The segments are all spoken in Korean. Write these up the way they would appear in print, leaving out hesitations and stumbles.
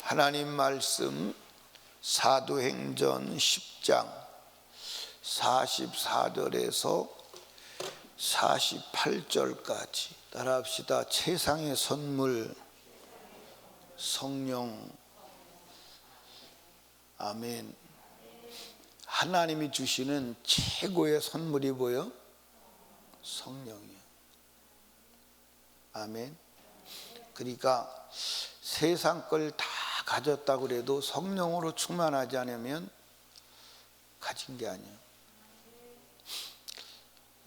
하나님 말씀 사도행전 10장 44절에서 48절까지 따라합시다. 최상의 선물 성령. 아멘. 하나님이 주시는 최고의 선물이 뭐예요? 성령이에요. 아멘. 그러니까 세상 걸 다 가졌다고 그래도 성령으로 충만하지 않으면 가진 게 아니에요.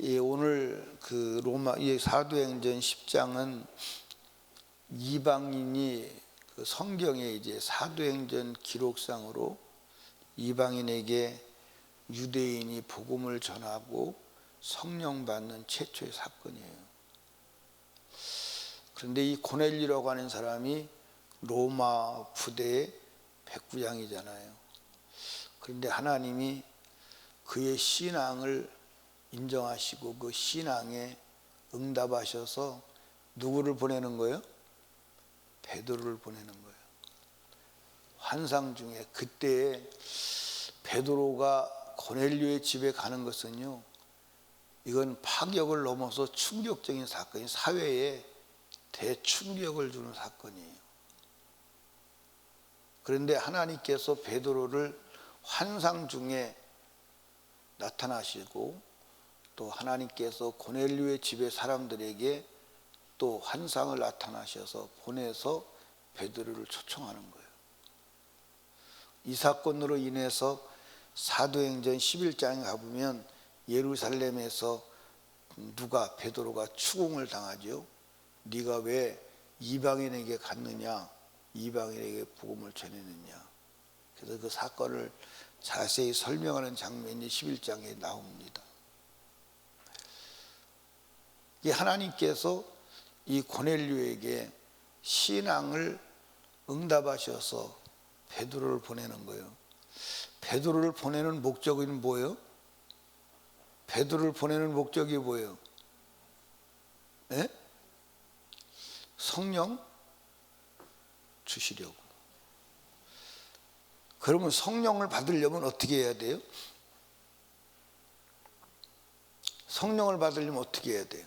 예, 오늘 그 로마 사도행전 10장은 이방인이 그 성경의 이제 사도행전 기록상으로 이방인에게 유대인이 복음을 전하고 성령 받는 최초의 사건이에요. 그런데 이 고넬료라고 하는 사람이 로마 부대의 백부장이잖아요. 그런데 하나님이 그의 신앙을 인정하시고 그 신앙에 응답하셔서 누구를 보내는 거예요? 베드로를 보내는 거예요. 환상 중에 그때 베드로가 고넬료의 집에 가는 것은요, 이건 파격을 넘어서 충격적인 사건이, 사회에 대충격을 주는 사건이에요. 그런데 하나님께서 베드로를 환상 중에 나타나시고 또 하나님께서 고넬료의 집의 사람들에게 또 환상을 나타나셔서 보내서 베드로를 초청하는 거예요. 이 사건으로 인해서 사도행전 11장에 가보면 예루살렘에서 베드로가 추궁을 당하죠. 네가 왜 이방인에게 갔느냐, 이방인에게 복음을 전했느냐. 그래서 그 사건을 자세히 설명하는 장면이 11장에 나옵니다. 이 하나님께서 이 고넬료에게 신앙을 응답하셔서 베드로를 보내는 거예요. 베드로를 보내는 목적은 뭐예요? 베드로를 보내는 목적이 뭐예요? 네? 성령 주시려고. 그러면 성령을 받으려면 어떻게 해야 돼요? 성령을 받으려면 어떻게 해야 돼요?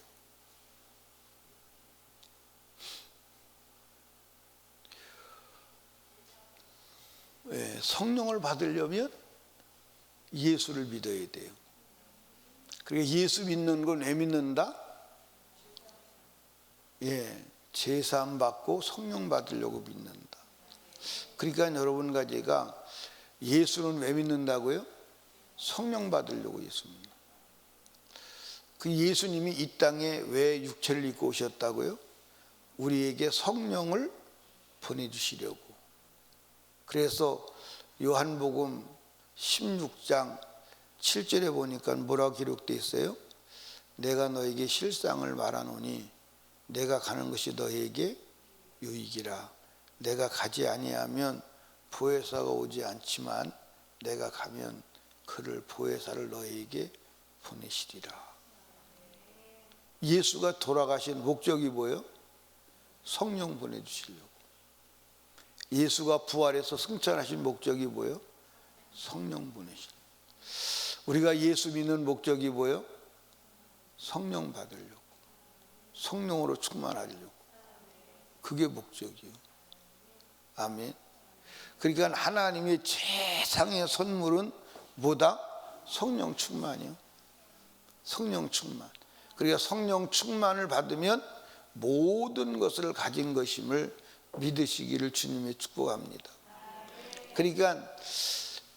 네, 성령을 받으려면 예수를 믿어야 돼요. 그러니까 예수 믿는 건 왜 믿는다? 예, 제사함 받고 성령 받으려고 믿는다. 그러니까 여러분과 제가 예수는 왜 믿는다고요? 성령 받으려고 예수 믿는다. 그 예수님이 이 땅에 왜 육체를 입고 오셨다고요? 우리에게 성령을 보내주시려고. 그래서 요한복음 16장 7절에 보니까 뭐라고 기록되어 있어요? 내가 너에게 실상을 말하노니 내가 가는 것이 너에게 유익이라. 내가 가지 아니하면 보혜사가 오지 않지만 내가 가면 그를 보혜사를 너에게 보내시리라. 예수가 돌아가신 목적이 뭐예요? 성령 보내주시려고. 예수가 부활해서 승천하신 목적이 뭐예요? 성령 보내시려고. 우리가 예수 믿는 목적이 뭐예요? 성령 받으려고. 성령으로 충만하려고. 그게 목적이에요. 아멘. 그러니까 하나님의 최상의 선물은 뭐다? 성령 충만이요. 성령 충만. 그러니까 성령 충만을 받으면 모든 것을 가진 것임을 믿으시기를 주님의 축복합니다. 그러니까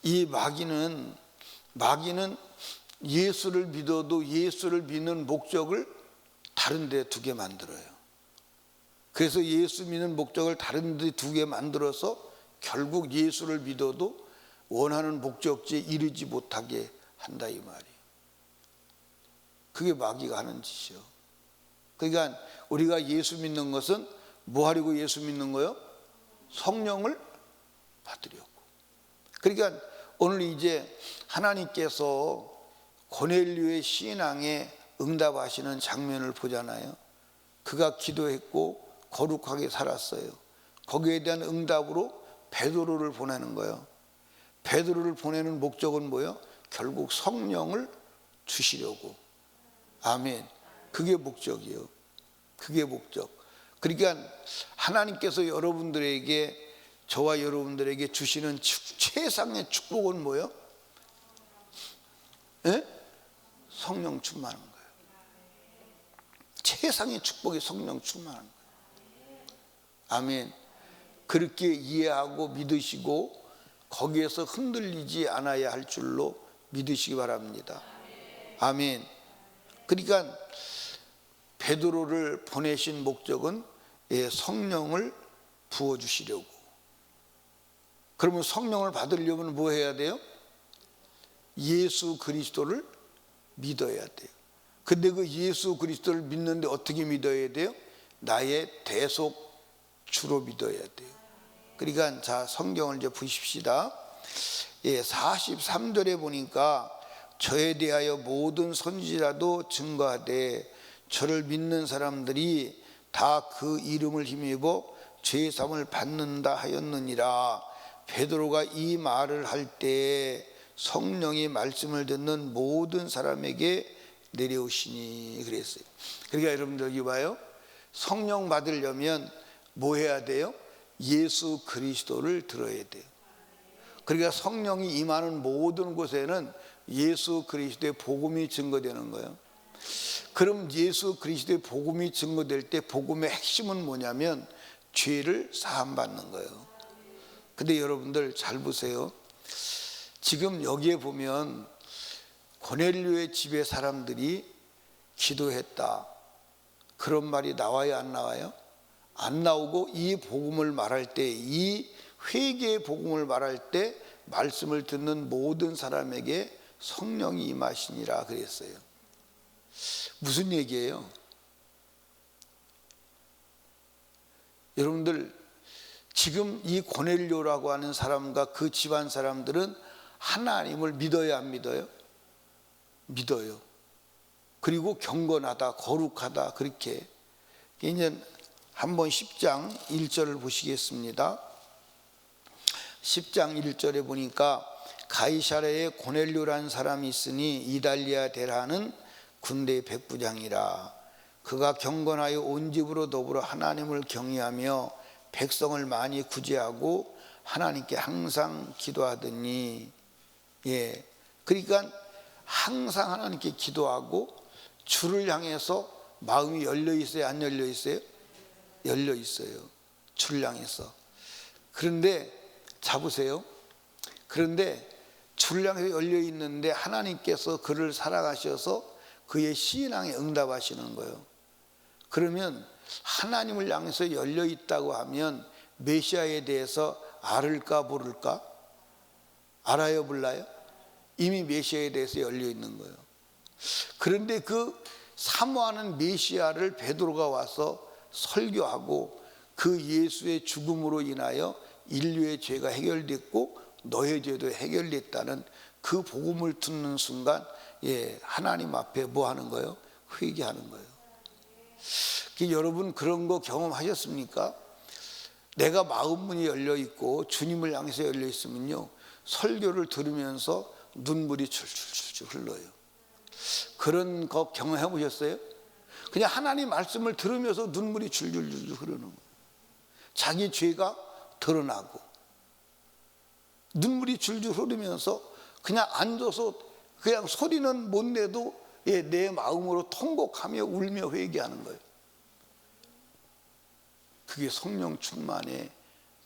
이 마귀는 예수를 믿어도 예수를 믿는 목적을 다른 데 두게 만들어요. 그래서 예수 믿는 목적을 다른 데 두게 만들어서 결국 예수를 믿어도 원하는 목적지에 이르지 못하게 한다 이 말이에요. 그게 마귀가 하는 짓이요. 그러니까 우리가 예수 믿는 것은 뭐 하려고 예수 믿는 거예요? 성령을 받으려고. 그러니까 오늘 이제 하나님께서 고넬료의 신앙에 응답하시는 장면을 보잖아요. 그가 기도했고 거룩하게 살았어요. 거기에 대한 응답으로 베드로를 보내는 거예요. 베드로를 보내는 목적은 뭐예요? 결국 성령을 주시려고. 아멘. 그게 목적이에요. 그게 목적. 그러니까 하나님께서 여러분들에게, 저와 여러분들에게 주시는 최상의 축복은 뭐예요? 예? 성령 충만한 거예요. 최상의 축복이 성령 충만한 거예요. 아멘. 그렇게 이해하고 믿으시고 거기에서 흔들리지 않아야 할 줄로 믿으시기 바랍니다. 아멘. 그러니까 베드로를 보내신 목적은 성령을 부어주시려고. 그러면 성령을 받으려면 뭐 해야 돼요? 예수 그리스도를 믿어야 돼요. 근데 그 예수 그리스도를 믿는데 어떻게 믿어야 돼요? 나의 대속주로 믿어야 돼요. 그러니까 자, 성경을 이제 보십시다. 43절에 보니까 저에 대하여 모든 선지자도 증거하되 저를 믿는 사람들이 다 그 이름을 힘입어 죄사함을 받는다 하였느니라. 베드로가 이 말을 할 때 성령이 말씀을 듣는 모든 사람에게 내려오시니 그랬어요. 그러니까 여러분들 여기 봐요. 성령 받으려면 뭐 해야 돼요? 예수 그리스도를 들어야 돼요. 그러니까 성령이 임하는 모든 곳에는 예수 그리스도의 복음이 증거되는 거예요. 그럼 예수 그리스도의 복음이 증거될 때 복음의 핵심은 뭐냐면 죄를 사함받는 거예요. 근데 여러분들 잘 보세요. 지금 여기에 보면 고넬료의 집에 사람들이 기도했다, 그런 말이 나와요, 안 나와요? 안 나오고 이 복음을 말할 때, 이 회개의 복음을 말할 때 말씀을 듣는 모든 사람에게 성령이 임하시니라 그랬어요. 무슨 얘기예요? 여러분들 지금 이 고넬료라고 하는 사람과 그 집안 사람들은 하나님을 믿어야 안 믿어요? 믿어요. 그리고 경건하다, 거룩하다, 그렇게. 이제 한번 10장 1절을 보시겠습니다. 10장 1절에 보니까 가이사랴에 고넬료라는 사람이 있으니 이달리아 데라는 군대의 백부장이라. 그가 경건하여 온 집으로 더불어 하나님을 경외하며 백성을 많이 구제하고 하나님께 항상 기도하더니. 그러니까 항상 하나님께 기도하고 주를 향해서 마음이 열려 있어요, 안 열려 있어요? 열려 있어요. 주를 향해서. 그런데 잡으세요. 그런데 주를 향해서 열려 있는데 하나님께서 그를 사랑하셔서 그의 신앙에 응답하시는 거예요. 그러면 하나님을 향해서 열려 있다고 하면 메시아에 대해서 알을까 모를까? 알아요, 몰라요? 이미 메시아에 대해서 열려 있는 거예요. 그런데 그 사모하는 메시아를 베드로가 와서 설교하고 그 예수의 죽음으로 인하여 인류의 죄가 해결됐고 너의 죄도 해결됐다는 그 복음을 듣는 순간 하나님 앞에 뭐 하는 거예요? 회개하는 거예요. 여러분 그런 거 경험하셨습니까? 내가 마음문이 열려 있고 주님을 향해서 열려 있으면요, 설교를 들으면서 눈물이 줄줄줄 흘러요. 그런 거 경험해 보셨어요? 그냥 하나님 말씀을 들으면서 눈물이 줄줄줄 흐르는 거예요. 자기 죄가 드러나고 눈물이 줄줄 흐르면서 그냥 앉아서 그냥 소리는 못 내도 내 마음으로 통곡하며 울며 회개하는 거예요. 그게 성령 충만의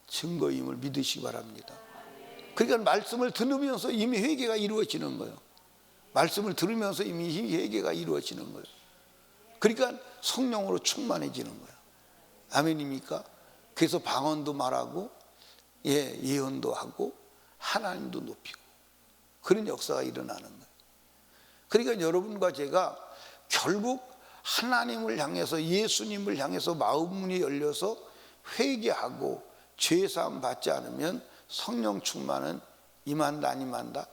증거임을 믿으시기 바랍니다. 그러니까 말씀을 들으면서 이미 회개가 이루어지는 거예요. 말씀을 들으면서 이미 회개가 이루어지는 거예요. 그러니까 성령으로 충만해지는 거예요. 아멘입니까? 그래서 방언도 말하고 예언도 하고 하나님도 높이고 그런 역사가 일어나는 거예요. 그러니까 여러분과 제가 결국 하나님을 향해서, 예수님을 향해서 마음문이 열려서 회개하고 죄사함 받지 않으면 성령 충만은 임한다, 안 임한다?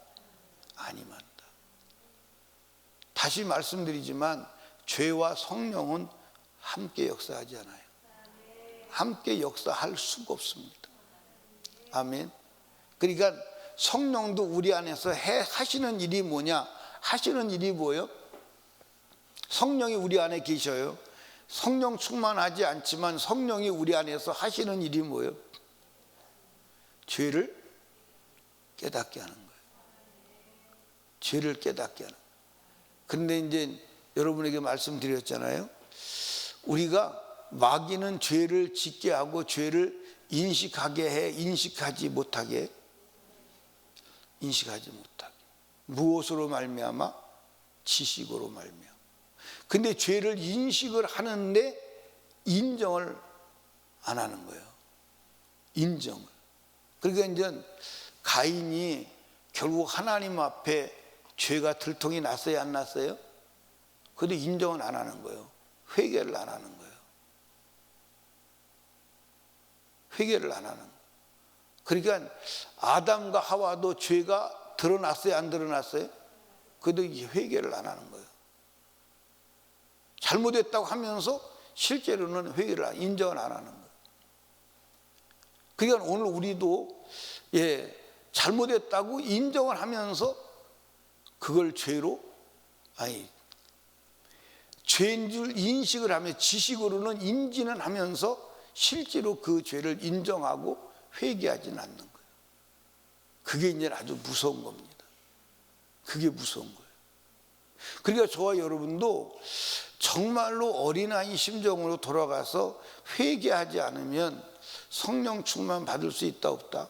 안 임한다. 다시 말씀드리지만 죄와 성령은 함께 역사하지 않아요. 함께 역사할 수가 없습니다. 아멘. 그러니까 성령도 우리 안에서 하시는 일이 뭐냐? 하시는 일이 뭐예요? 성령이 우리 안에 계셔요. 성령 충만하지 않지만 성령이 우리 안에서 하시는 일이 뭐예요? 죄를 깨닫게 하는 거예요. 죄를 깨닫게 하는 거예요. 그런데 이제 여러분에게 말씀드렸잖아요. 우리가 마귀는 죄를 짓게 하고 죄를 인식하게 해, 인식하지 못하게. 무엇으로 말미암아? 지식으로 말미암아. 근데 죄를 인식을 하는데 인정을 안 하는 거예요. 인정을. 그러니까 이제 가인이 결국 하나님 앞에 죄가 들통이 났어요, 안 났어요? 그래도 인정은 안 하는 거예요. 회개를 안 하는 거예요. 회개를 안 하는 거예요. 그러니까 아담과 하와도 죄가 드러났어요, 안 드러났어요? 그래도 회개를 안 하는 거예요. 잘못했다고 하면서 실제로는 회개를 인정을 안 하는 거예요. 그러니까 오늘 우리도 잘못했다고 인정을 하면서 그걸 죄로, 죄인 줄 인식을 하며 지식으로는 인지는 하면서 실제로 그 죄를 인정하고 회개하지는 않는 거예요. 그게 이제 아주 무서운 겁니다. 그게 무서운 거예요. 그러니까 저와 여러분도 정말로 어린아이 심정으로 돌아가서 회개하지 않으면 성령 충만 받을 수 있다 없다?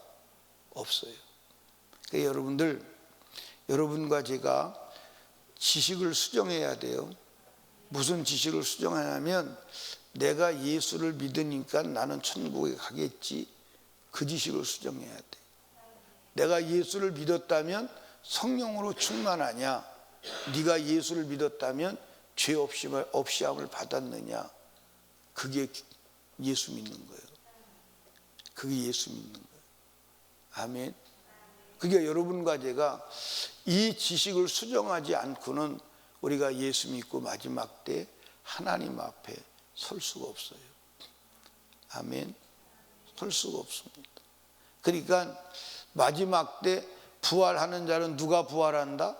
없어요. 그러니까 여러분과 제가 지식을 수정해야 돼요. 무슨 지식을 수정하냐면 내가 예수를 믿으니까 나는 천국에 가겠지, 그 지식을 수정해야 돼. 내가 예수를 믿었다면 성령으로 충만하냐? 네가 예수를 믿었다면 죄 없이함을 받았느냐? 그게 예수 믿는 거예요. 그게 예수 믿는 거예요. 아멘. 그게 여러분과 제가 이 지식을 수정하지 않고는 우리가 예수 믿고 마지막 때 하나님 앞에 설 수가 없어요. 아멘. 설 수가 없습니다. 그러니까 마지막 때 부활하는 자는 누가 부활한다?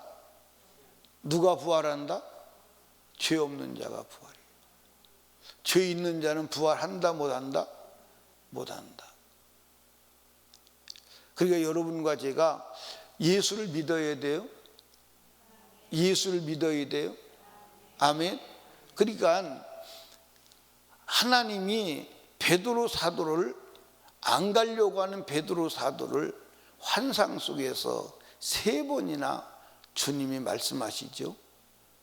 누가 부활한다? 죄 없는 자가 부활해요. 죄 있는 자는 부활한다 못한다? 못한다. 그러니까 여러분과 제가 예수를 믿어야 돼요. 예수를 믿어야 돼요. 아멘. 그러니까 하나님이 베드로 사도를 안 가려고 하는 베드로 사도를 환상 속에서 3번이나 주님이 말씀하시죠.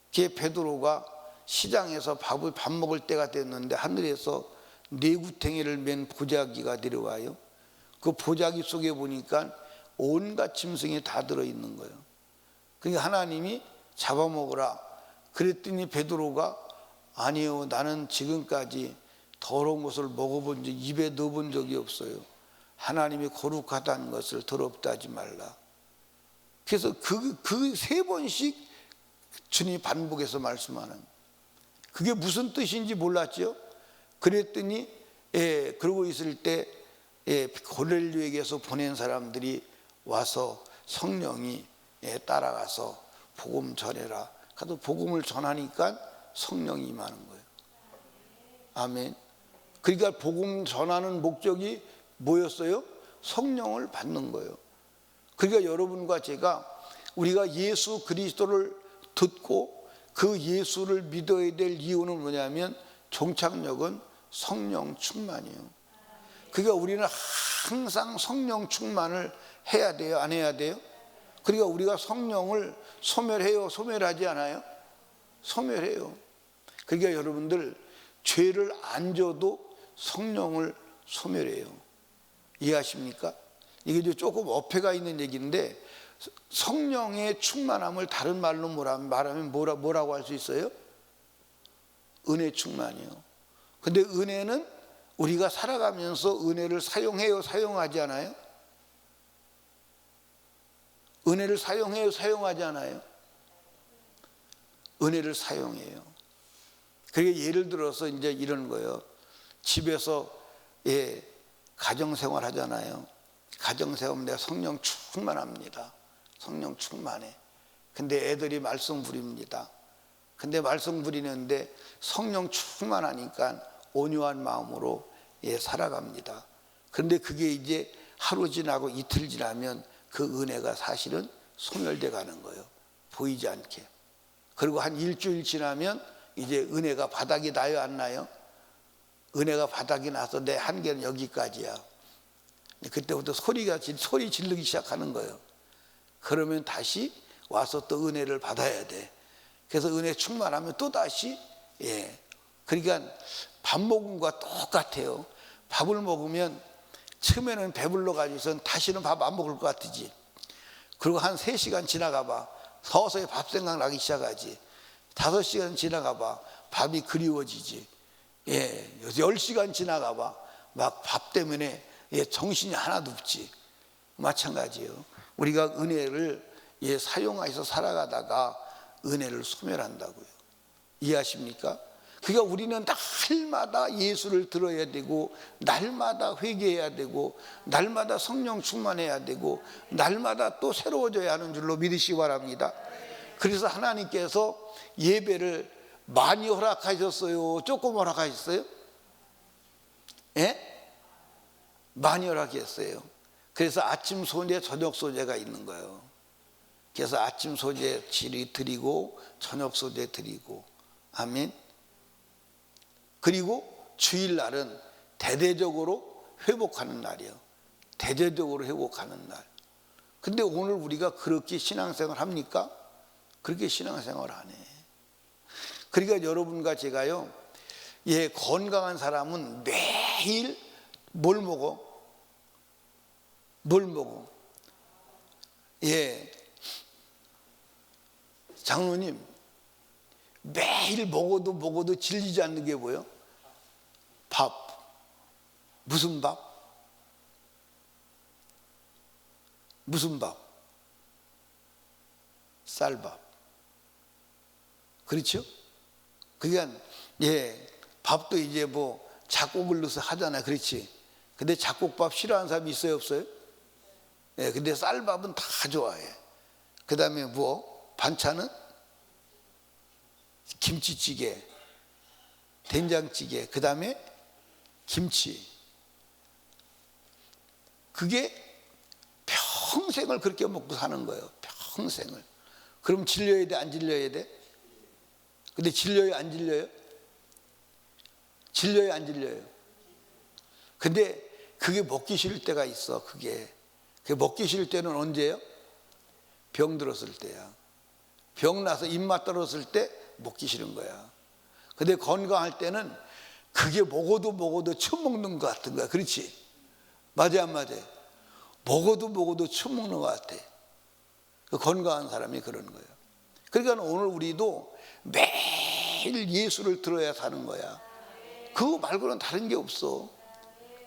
그게 베드로가 시장에서 밥 먹을 때가 됐는데 하늘에서 4구탱이를 맨 보자기가 내려와요. 그 보자기 속에 보니까 온갖 짐승이 다 들어있는 거예요. 그러니까 하나님이 잡아먹으라. 그랬더니 베드로가 아니요, 나는 지금까지 더러운 것을 먹어본 적, 입에 넣어본 적이 없어요. 하나님이 거룩하다는 것을 더럽다 하지 말라. 그래서 그 3번씩 주님이 반복해서 말씀하는, 그게 무슨 뜻인지 몰랐죠. 그랬더니 그러고 있을 때 고넬료에게서 보낸 사람들이 와서 성령이 따라가서 복음 전해라. 가도 복음을 전하니까 성령이 임하는 거예요. 아멘. 그러니까 복음 전하는 목적이 뭐였어요? 성령을 받는 거예요. 그러니까 여러분과 제가 우리가 예수 그리스도를 듣고 그 예수를 믿어야 될 이유는 뭐냐면 종착역은 성령 충만이에요. 그러니까 우리는 항상 성령 충만을 해야 돼요, 안 해야 돼요? 그러니까 우리가 성령을 소멸해요, 소멸하지 않아요? 소멸해요. 그러니까 여러분들 죄를 안 져도 성령을 소멸해요. 이해하십니까? 이게 조금 어폐가 있는 얘기인데 성령의 충만함을 다른 말로 말하면 뭐라고 할 수 있어요? 은혜 충만이요. 근데 은혜는 우리가 살아가면서 은혜를 사용해요, 사용하지 않아요? 은혜를 사용해요, 사용하지 않아요? 은혜를 사용해요. 그게 예를 들어서 이제 이런 거예요. 집에서 가정생활 하잖아요. 가정 세우면 내가 성령 충만합니다. 성령 충만해. 근데 애들이 말썽 부립니다. 근데 말썽 부리는데 성령 충만하니까 온유한 마음으로 살아갑니다. 그런데 그게 이제 하루 지나고 이틀 지나면 그 은혜가 사실은 소멸돼 가는 거예요. 보이지 않게. 그리고 한 일주일 지나면 이제 은혜가 바닥이 나요, 안 나요? 은혜가 바닥이 나서 내 한계는 여기까지야. 그때부터 소리 지르기 시작하는 거예요. 그러면 다시 와서 또 은혜를 받아야 돼. 그래서 은혜 충만하면 또 다시 그러니까 밥 먹은 거와 똑같아요. 밥을 먹으면 처음에는 배불러 가지고선 다시는 밥 안 먹을 것 같지. 그리고 한 3시간 지나가 봐. 서서히 밥 생각나기 시작하지. 5시간 지나가 봐. 밥이 그리워지지. 10시간 지나가 봐. 막 밥 때문에 정신이 하나도 없지. 마찬가지예요. 우리가 은혜를 사용해서 살아가다가 은혜를 소멸한다고요. 이해하십니까? 그러니까 우리는 날마다 예수를 들어야 되고, 날마다 회개해야 되고, 날마다 성령 충만해야 되고, 날마다 또 새로워져야 하는 줄로 믿으시기 바랍니다. 그래서 하나님께서 예배를 많이 허락하셨어요? 조금 허락하셨어요? 많이 허락했어요. 그래서 아침 소재, 저녁 소재가 있는 거예요. 그래서 아침 소재 드리고 저녁 소재 드리고. 아멘. 그리고 주일날은 대대적으로 회복하는 날이에요. 대대적으로 회복하는 날. 근데 오늘 우리가 그렇게 신앙생활 합니까? 그렇게 신앙생활 안 해. 그러니까 여러분과 제가요, 건강한 사람은 매일 뭘 먹어? 장로님, 매일 먹어도 질리지 않는 게 뭐예요? 밥. 무슨 밥? 무슨 밥? 쌀밥. 그렇죠? 그러니까 밥도 이제 뭐 작곡을 넣어서 하잖아요. 그렇지? 근데 작곡밥 싫어하는 사람이 있어요, 없어요? 근데 쌀밥은 다 좋아해. 그 다음에 뭐? 반찬은? 김치찌개, 된장찌개, 그 다음에 김치. 그게 평생을 그렇게 먹고 사는 거예요. 평생을. 그럼 질려야 돼, 안 질려야 돼? 근데 질려요, 안 질려요? 질려요, 안 질려요? 근데 그게 먹기 싫을 때가 있어. 그게 먹기 싫을 때는 언제예요? 병 들었을 때야. 병 나서 입맛 떨어졌을 때 먹기 싫은 거야. 근데 건강할 때는 그게 먹어도 처음 먹는 것 같은 거야. 그렇지? 맞아, 안 맞아? 먹어도 처음 먹는 것 같아. 건강한 사람이 그런 거예요. 그러니까 오늘 우리도 매일 예수를 들어야 사는 거야. 그거 말고는 다른 게 없어.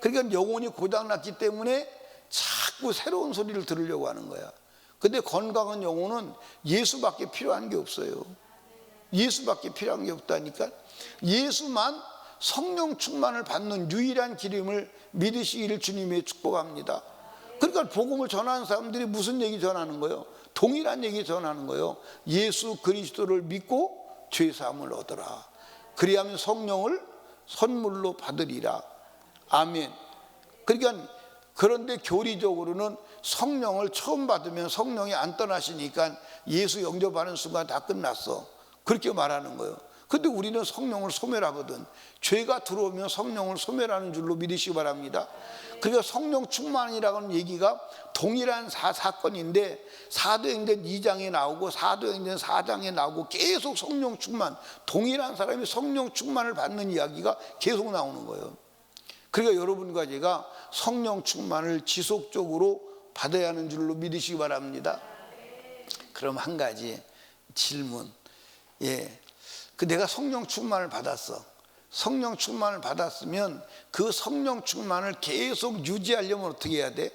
그러니까 영혼이 고장났기 때문에 자꾸 새로운 소리를 들으려고 하는 거야. 근데 건강한 영혼은 예수밖에 필요한 게 없어요. 예수밖에 필요한 게 없다니까. 예수만 성령 충만을 받는 유일한 기름을 믿으시기를 주님의 축복합니다. 그러니까 복음을 전하는 사람들이 무슨 얘기 전하는 거예요? 동일한 얘기 전하는 거예요. 예수 그리스도를 믿고 죄 사함을 얻어라. 그리하면 성령을 선물로 받으리라. 아멘. 그러니까 그런데 교리적으로는 성령을 처음 받으면 성령이 안 떠나시니까 예수 영접하는 순간 다 끝났어. 그렇게 말하는 거예요. 근데 우리는 성령을 소멸하거든. 죄가 들어오면 성령을 소멸하는 줄로 믿으시기 바랍니다. 그러니까 성령 충만이라고 하는 얘기가 동일한 사건인데 사도행전 2장에 나오고 사도행전 4장에 나오고 계속 성령 충만, 동일한 사람이 성령 충만을 받는 이야기가 계속 나오는 거예요. 그러니까 여러분과 제가 성령 충만을 지속적으로 받아야 하는 줄로 믿으시기 바랍니다. 그럼 한 가지 질문. 내가 성령 충만을 받았어. 성령 충만을 받았으면 그 성령 충만을 계속 유지하려면 어떻게 해야 돼?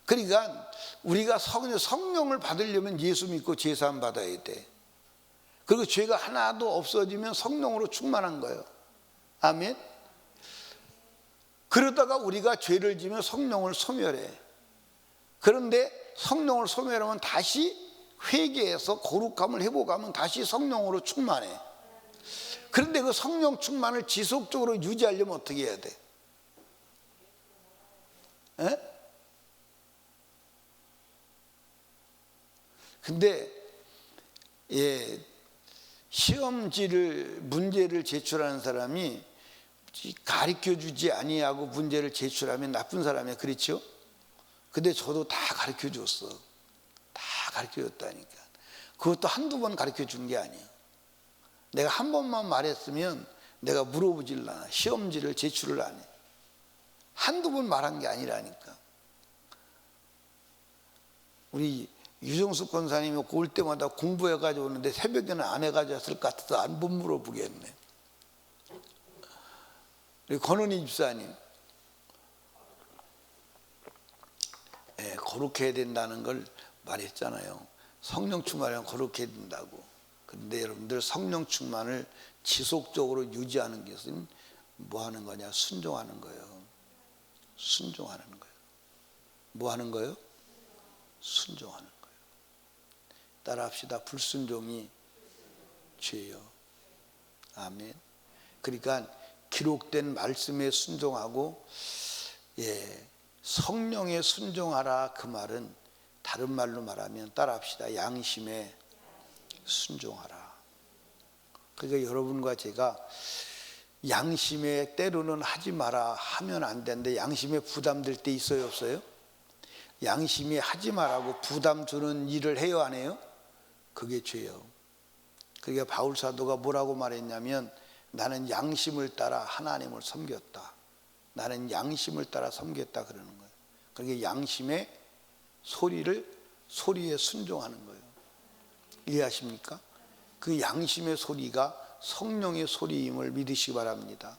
그러니까 우리가 성령을 받으려면 예수 믿고 제사함 받아야 돼. 그리고 죄가 하나도 없어지면 성령으로 충만한 거예요. 아멘. 그러다가 우리가 죄를 지면 성령을 소멸해. 그런데 성령을 소멸하면 다시 회개해서 거룩함을 회복하면 다시 성령으로 충만해. 그런데 그 성령 충만을 지속적으로 유지하려면 어떻게 해야 돼? 에? 근데 시험지를 문제를 제출하는 사람이 가르쳐주지 아니하고 문제를 제출하면 나쁜 사람이야. 그렇죠? 근데 저도 다 가르쳐줬어. 다 가르쳐줬다니까. 그것도 한두 번 가르쳐준 게 아니야. 내가 한 번만 말했으면 내가 물어보질 않아. 시험지를 제출을 안 해. 한두 번 말한 게 아니라니까. 우리 유정숙 권사님이 올 때마다 공부해가지고 오는데 새벽에는 안 해가지고 왔을 것 같아서 안 물어보겠네. 우리 권은희 집사님, 거룩해야 된다는 걸 말했잖아요. 성령 충만하면 거룩해야 된다고. 그런데 여러분들 성령 충만을 지속적으로 유지하는 것은 뭐 하는 거냐? 순종하는 거예요. 순종하는 거예요. 뭐 하는 거예요? 순종하는 거예요. 따라합시다. 불순종이 죄요. 아멘. 그러니까 기록된 말씀에 순종하고, 성령에 순종하라. 그 말은 다른 말로 말하면 따라합시다. 양심에 순종하라. 그러니까 여러분과 제가 양심에 때로는 하지 마라 하면 안 되는데 양심에 부담될 때 있어요, 없어요? 양심이 하지 말라고 부담 주는 일을 해요, 안 해요? 그게 죄요. 그러니까 바울 사도가 뭐라고 말했냐면, 나는 양심을 따라 하나님을 섬겼다. 나는 양심을 따라 섬겼다 그러는 거예요. 그러니까 양심의 소리에 순종하는 거예요. 이해하십니까? 그 양심의 소리가 성령의 소리임을 믿으시기 바랍니다.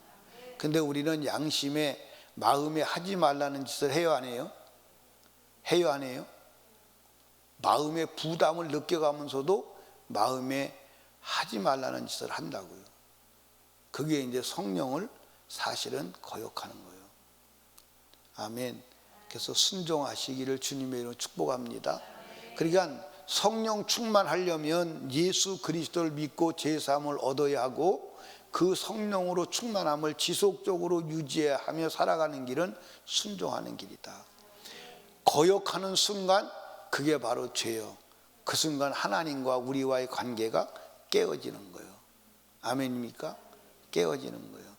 근데 우리는 양심에, 마음에 하지 말라는 짓을 해요, 안 해요? 해요, 안 해요? 마음의 부담을 느껴가면서도 마음에 하지 말라는 짓을 한다고요. 그게 이제 성령을 사실은 거역하는 거예요. 아멘. 그래서 순종하시기를 주님의 이름으로 축복합니다. 그러니까 성령 충만하려면 예수 그리스도를 믿고 제사함을 얻어야 하고, 그 성령으로 충만함을 지속적으로 유지하며 살아가는 길은 순종하는 길이다. 거역하는 순간 그게 바로 죄요. 그 순간 하나님과 우리와의 관계가 깨어지는 거예요. 아멘입니까? 깨어지는 거예요.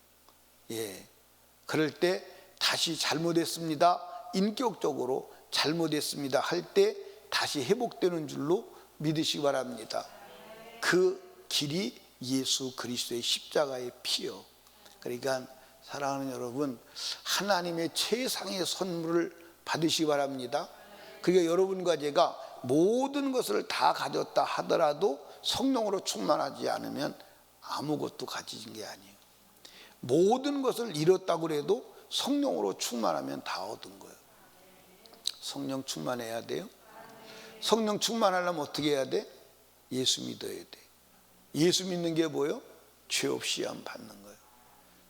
그럴 때 다시 잘못했습니다, 인격적으로 잘못했습니다 할 때 다시 회복되는 줄로 믿으시기 바랍니다. 그 길이 예수 그리스도의 십자가의 피요. 그러니까 사랑하는 여러분, 하나님의 최상의 선물을 받으시기 바랍니다. 그러니까 여러분과 제가 모든 것을 다 가졌다 하더라도 성령으로 충만하지 않으면 아무것도 가진 게 아니에요. 모든 것을 잃었다고 해도 성령으로 충만하면 다 얻은 거예요. 성령 충만해야 돼요. 성령 충만하려면 어떻게 해야 돼? 예수 믿어야 돼. 예수 믿는 게 뭐예요? 죄 없이 시험 받는 거예요.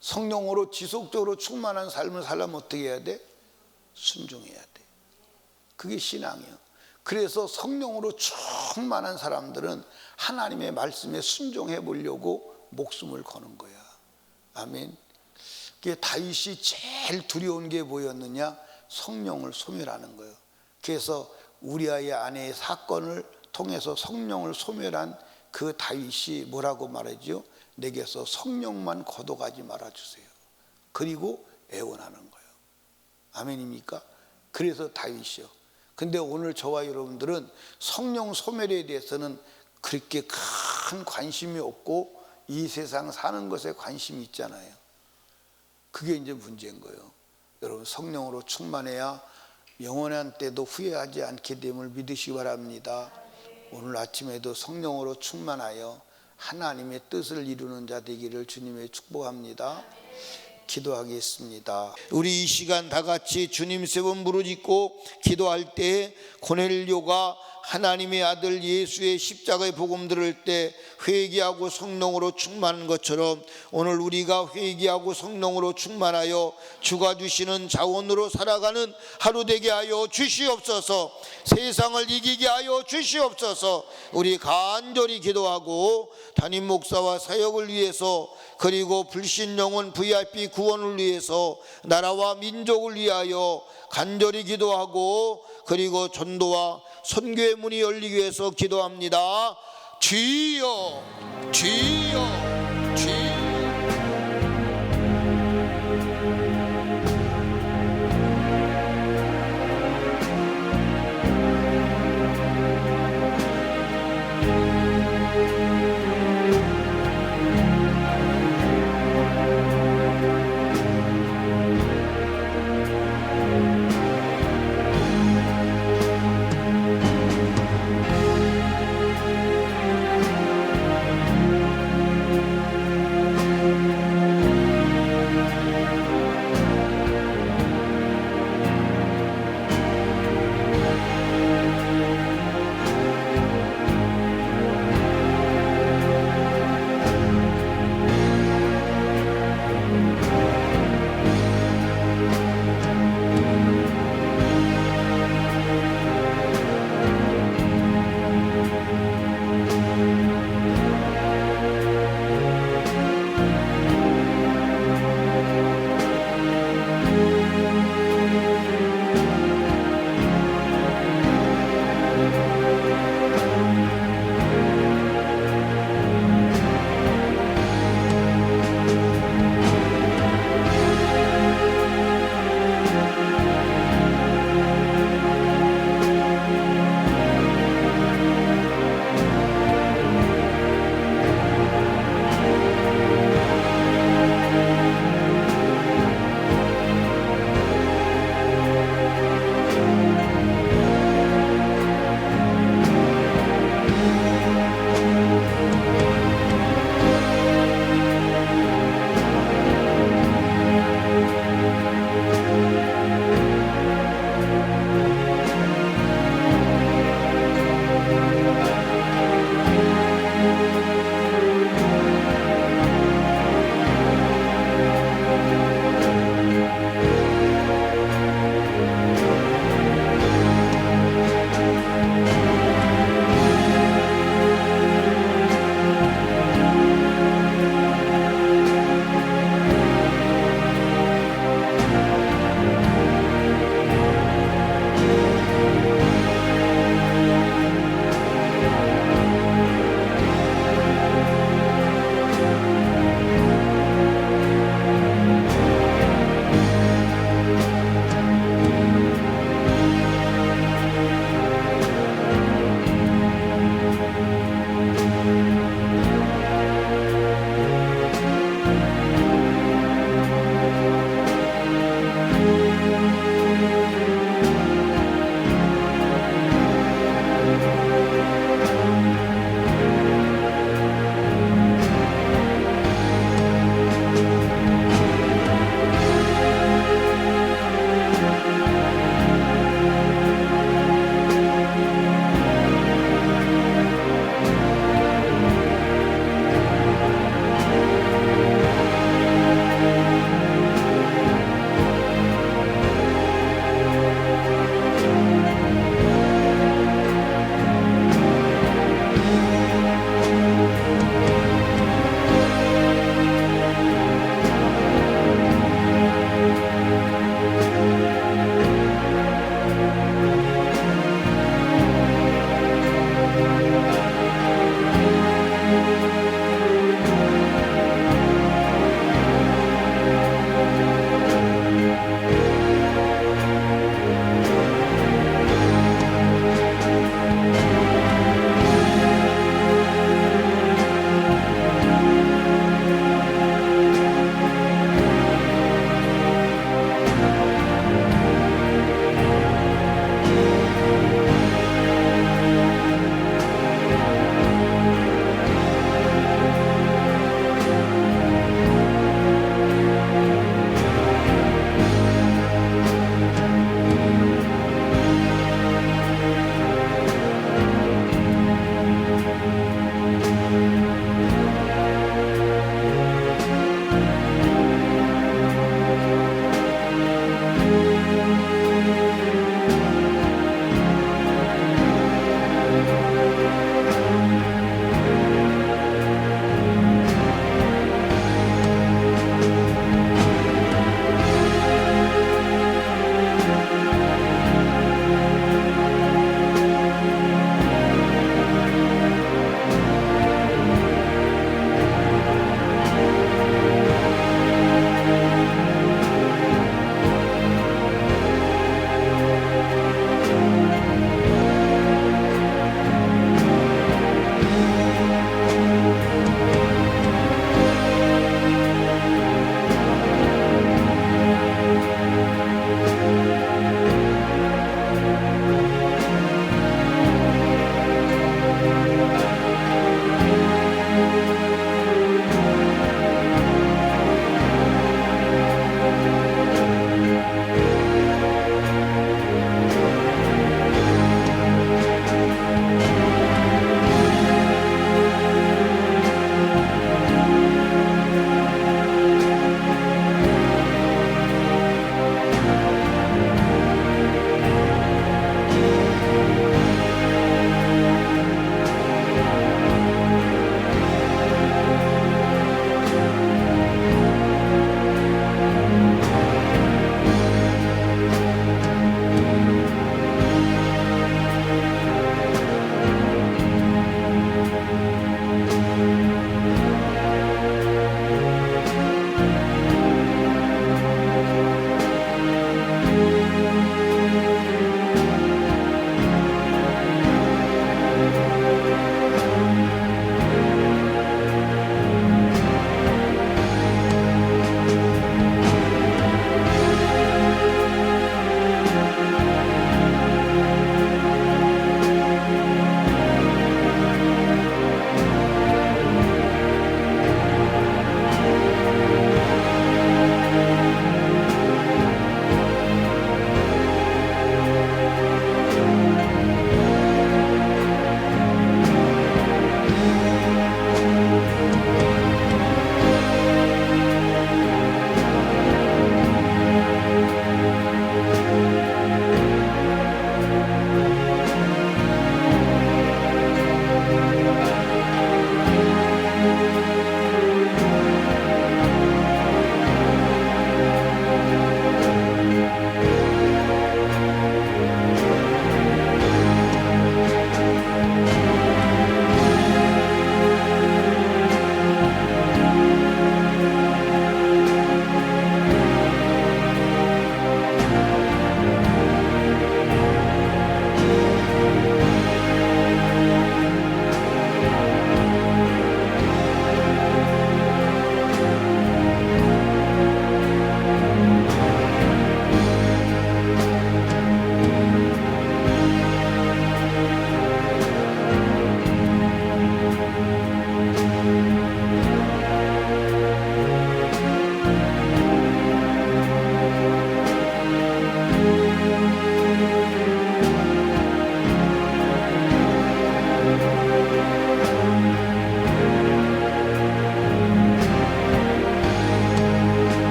성령으로 지속적으로 충만한 삶을 살려면 어떻게 해야 돼? 순종해야 돼. 그게 신앙이에요. 그래서 성령으로 충만한 사람들은 하나님의 말씀에 순종해 보려고 목숨을 거는 거야. 아멘. 그게 다윗이 제일 두려운 게 뭐였느냐? 성령을 소멸하는 거예요. 그래서 우리아의 아내의 사건을 통해서 성령을 소멸한 그 다윗이 뭐라고 말하죠? 내게서 성령만 거둬가지 말아주세요. 그리고 애원하는 거예요. 아멘입니까? 그래서 다윗이요. 근데 오늘 저와 여러분들은 성령 소멸에 대해서는 그렇게 큰 관심이 없고 이 세상 사는 것에 관심이 있잖아요. 그게 이제 문제인 거예요. 여러분, 성령으로 충만해야 영원한 때도 후회하지 않게 됨을 믿으시기 바랍니다. 오늘 아침에도 성령으로 충만하여 하나님의 뜻을 이루는 자 되기를 주님의 축복합니다. 기도하겠습니다. 우리 이 시간 다 같이 주님 세 번 부르짖고 기도할 때 고넬료가 하나님의 아들 예수의 십자가의 복음 들을 때 회개하고 성령으로 충만한 것처럼 오늘 우리가 회개하고 성령으로 충만하여 주가 주시는 자원으로 살아가는 하루 되게 하여 주시옵소서. 세상을 이기게 하여 주시옵소서. 우리 간절히 기도하고 담임 목사와 사역을 위해서, 그리고 불신영혼 VIP 구원을 위해서, 나라와 민족을 위하여 간절히 기도하고, 그리고 전도와 선교의 문이 열리기 위해서 기도합니다. 주여, 주여, 주여.